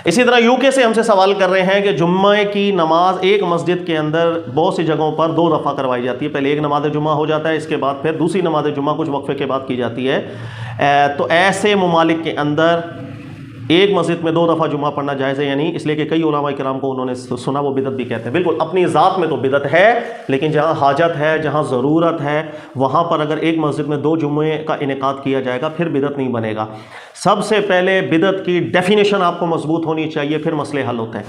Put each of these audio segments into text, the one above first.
اسی طرح یو کے سے ہم سے سوال کر رہے ہیں کہ جمعہ کی نماز ایک مسجد کے اندر بہت سی جگہوں پر 2 دفعہ کروائی جاتی ہے، پہلے ایک نماز جمعہ ہو جاتا ہے، اس کے بعد پھر دوسری نماز جمعہ کچھ وقفے کے بعد کی جاتی ہے، تو ایسے ممالک کے اندر ایک مسجد میں 2 دفعہ جمعہ پڑھنا جائز ہے یا نہیں؟ اس لیے کہ کئی علماء کرام کو انہوں نے سنا وہ بدعت بھی کہتے ہیں۔ بالکل اپنی ذات میں تو بدعت ہے، لیکن جہاں حاجت ہے، جہاں ضرورت ہے، وہاں پر اگر ایک مسجد میں 2 جمعے کا انعقاد کیا جائے گا پھر بدعت نہیں بنے گا۔ سب سے پہلے بدعت کی ڈیفینیشن آپ کو مضبوط ہونی چاہیے، پھر مسئلے حل ہوتے ہیں۔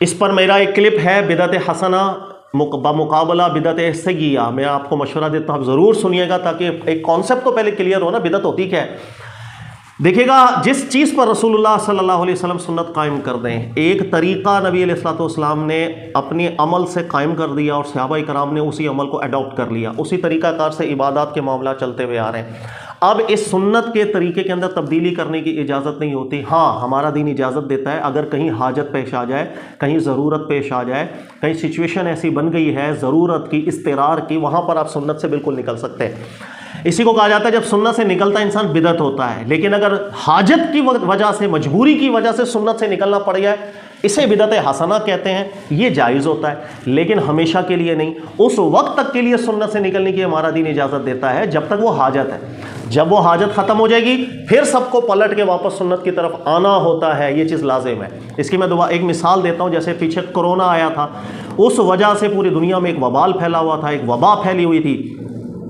اس پر میرا ایک کلپ ہے بدعت حسنہ بمقابلہ بدعت سیئہ، میں آپ کو مشورہ دیتا ہوں آپ ضرور سنیے گا تاکہ ایک کانسیپٹ تو پہلے کلیئر ہو نا بدعت ہوتی کیا ہے۔ دیکھیے گا، جس چیز پر رسول اللہ صلی اللہ علیہ وسلم سنت قائم کر دیں، ایک طریقہ نبی علیہ الصلوۃ والسلام نے اپنے عمل سے قائم کر دیا اور صحابہ کرام نے اسی عمل کو اڈاپٹ کر لیا، اسی طریقہ کار سے عبادات کے معاملات چلتے ہوئے آ رہے ہیں۔ اب اس سنت کے طریقے کے اندر تبدیلی کرنے کی اجازت نہیں ہوتی۔ ہاں، ہمارا دین اجازت دیتا ہے اگر کہیں حاجت پیش آ جائے، کہیں ضرورت پیش آ جائے، کہیں سچویشن ایسی بن گئی ہے ضرورت کی، اضطرار کی، وہاں پر آپ سنت سے بالکل نکل سکتے ہیں۔ اسی کو کہا جاتا ہے جب سنت سے نکلتا ہے انسان بدعت ہوتا ہے، لیکن اگر حاجت کی وجہ سے، مجبوری کی وجہ سے سنت سے نکلنا پڑ جائے، اسے بدعت حسنہ کہتے ہیں، یہ جائز ہوتا ہے، لیکن ہمیشہ کے لیے نہیں۔ اس وقت تک کے لیے سنت سے نکلنے کی ہمارا دین اجازت دیتا ہے جب تک وہ حاجت ہے۔ جب وہ حاجت ختم ہو جائے گی پھر سب کو پلٹ کے واپس سنت کی طرف آنا ہوتا ہے، یہ چیز لازم ہے۔ اس کی میں ایک مثال دیتا ہوں، جیسے پیچھے کرونا آیا تھا، اس وجہ سے پوری دنیا میں ایک وبال پھیلا ہوا تھا، ایک وبا پھیلی ہوئی تھی۔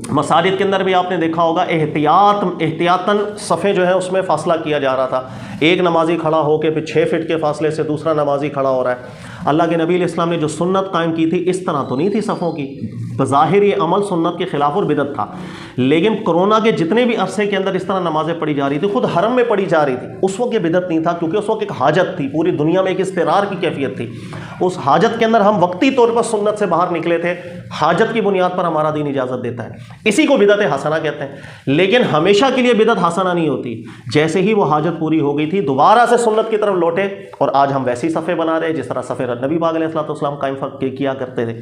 مساجد کے اندر بھی آپ نے دیکھا ہوگا احتیاطاً صفیں جو ہے اس میں فاصلہ کیا جا رہا تھا، ایک نمازی کھڑا ہو کے پھر 6 فٹ کے فاصلے سے دوسرا نمازی کھڑا ہو رہا ہے۔ اللہ کے نبی علیہ السلام نے جو سنت قائم کی تھی اس طرح تو نہیں تھی صفوں کی، بظاہر یہ عمل سنت کے خلاف اور بدعت تھا، لیکن کرونا کے جتنے بھی عرصے کے اندر اس طرح نمازیں پڑھی جا رہی تھی، خود حرم میں پڑھی جا رہی تھی، اس وقت یہ بدعت نہیں تھا، کیونکہ اس وقت ایک حاجت تھی، پوری دنیا میں ایک اضطرار کی کیفیت تھی۔ اس حاجت کے اندر ہم وقتی طور پر سنت سے باہر نکلے تھے، حاجت کی بنیاد پر ہمارا دین اجازت دیتا ہے، اسی کو بدعت حسنہ کہتے ہیں۔ لیکن ہمیشہ کے لیے بدعت حسنہ نہیں ہوتی، جیسے ہی وہ حاجت پوری ہو گئی تھی دوبارہ سے سنت کی طرف لوٹے، اور آج ہم ویسی صفے بنا رہے ہیں جس طرح صفے نبی پاک علیہ الصلوۃ والسلام قائم کیا کرتے تھے۔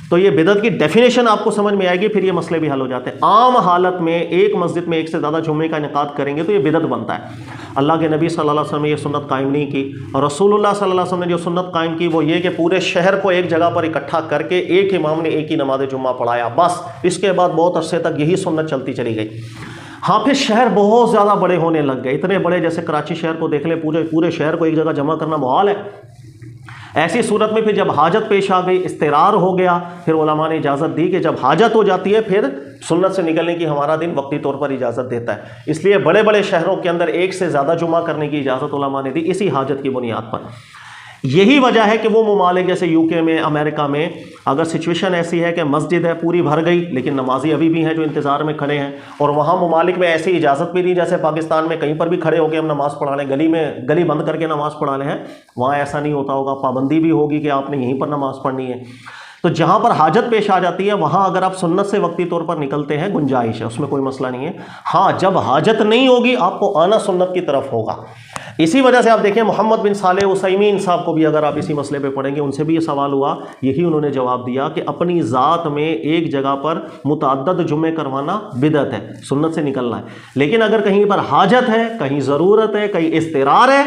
تو یہ بدعت کی ڈیفینیشن آپ کو سمجھ میں آئے گی، پھر یہ مسئلے بھی حل ہو جاتے ہیں۔ عام حالت میں ایک مسجد میں ایک سے زیادہ جمعے کا انعقاد کریں گے تو یہ بدعت بنتا ہے۔ اللہ کے نبی صلی اللہ علیہ وسلم نے یہ سنت قائم نہیں کی، اور رسول اللہ صلی اللہ علیہ وسلم نے جو سنت قائم کی وہ یہ کہ پورے شہر کو ایک جگہ پر اکٹھا کر کے ایک امام نے ایک ہی نماز جمعہ پڑھایا، بس۔ اس کے بعد بہت عرصے تک یہی سنت چلتی چلی گئی۔ ہاں، پھر شہر بہت زیادہ بڑے ہونے لگ گئے، اتنے بڑے جیسے کراچی شہر کو دیکھ لیں، پورے شہر کو ایک جگہ جمع کرنا محال ہے۔ ایسی صورت میں پھر جب حاجت پیش آ گئی، اضطرار ہو گیا، پھر علماء نے اجازت دی کہ جب حاجت ہو جاتی ہے پھر سنت سے نکلنے کی ہمارا دین وقتی طور پر اجازت دیتا ہے۔ اس لیے بڑے بڑے شہروں کے اندر ایک سے زیادہ جمعہ کرنے کی اجازت علماء نے دی، اسی حاجت کی بنیاد پر۔ یہی وجہ ہے کہ وہ ممالک جیسے یو کے میں، امریکہ میں، اگر سچویشن ایسی ہے کہ مسجد ہے پوری بھر گئی لیکن نمازی ابھی بھی ہیں جو انتظار میں کھڑے ہیں، اور وہاں ممالک میں ایسی اجازت بھی نہیں جیسے پاکستان میں کہیں پر بھی کھڑے ہو کے ہم نماز پڑھا لیں، گلی بند کر کے نماز پڑھا لیں، وہاں ایسا نہیں ہوتا ہوگا، پابندی بھی ہوگی کہ آپ نے یہیں پر نماز پڑھنی ہے۔ تو جہاں پر حاجت پیش آ جاتی ہے وہاں اگر آپ سنت سے وقتی طور پر نکلتے ہیں گنجائش ہے، اس میں کوئی مسئلہ نہیں ہے۔ ہاں، جب حاجت نہیں ہوگی آپ کو آنا سنت کی طرف ہوگا۔ اسی وجہ سے آپ دیکھیں محمد بن صالح عثیمین صاحب کو بھی اگر آپ اسی مسئلے پہ پڑھیں گے، ان سے بھی یہ سوال ہوا، یہی انہوں نے جواب دیا کہ اپنی ذات میں ایک جگہ پر متعدد جمعے کروانا بدعت ہے، سنت سے نکلنا ہے، لیکن اگر کہیں پر حاجت ہے، کہیں ضرورت ہے، کہیں اضطرار ہے،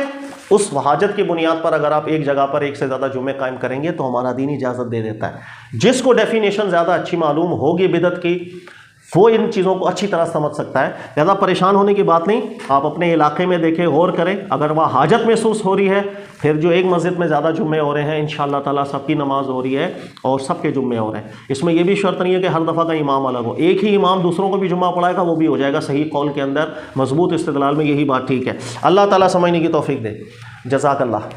اس حاجت کی بنیاد پر اگر آپ ایک جگہ پر ایک سے زیادہ جمعے قائم کریں گے تو ہمارا دین اجازت دے دیتا ہے۔ جس کو ڈیفینیشن زیادہ اچھی معلوم ہوگی بدعت کی، وہ ان چیزوں کو اچھی طرح سمجھ سکتا ہے، لہذا پریشان ہونے کی بات نہیں۔ آپ اپنے علاقے میں دیکھیں، غور کریں، اگر وہاں حاجت محسوس ہو رہی ہے، پھر جو ایک مسجد میں زیادہ جمعے ہو رہے ہیں انشاءاللہ تعالیٰ سب کی نماز ہو رہی ہے اور سب کے جمعے ہو رہے ہیں۔ اس میں یہ بھی شرط نہیں ہے کہ ہر دفعہ کا امام الگ ہو، ایک ہی امام دوسروں کو بھی جمعہ پڑھائے گا وہ بھی ہو جائے گا، صحیح قول کے اندر مضبوط استدلال میں یہی بات ٹھیک ہے۔ اللہ تعالیٰ سمجھنے کی توفیق دے۔ جزاک اللہ۔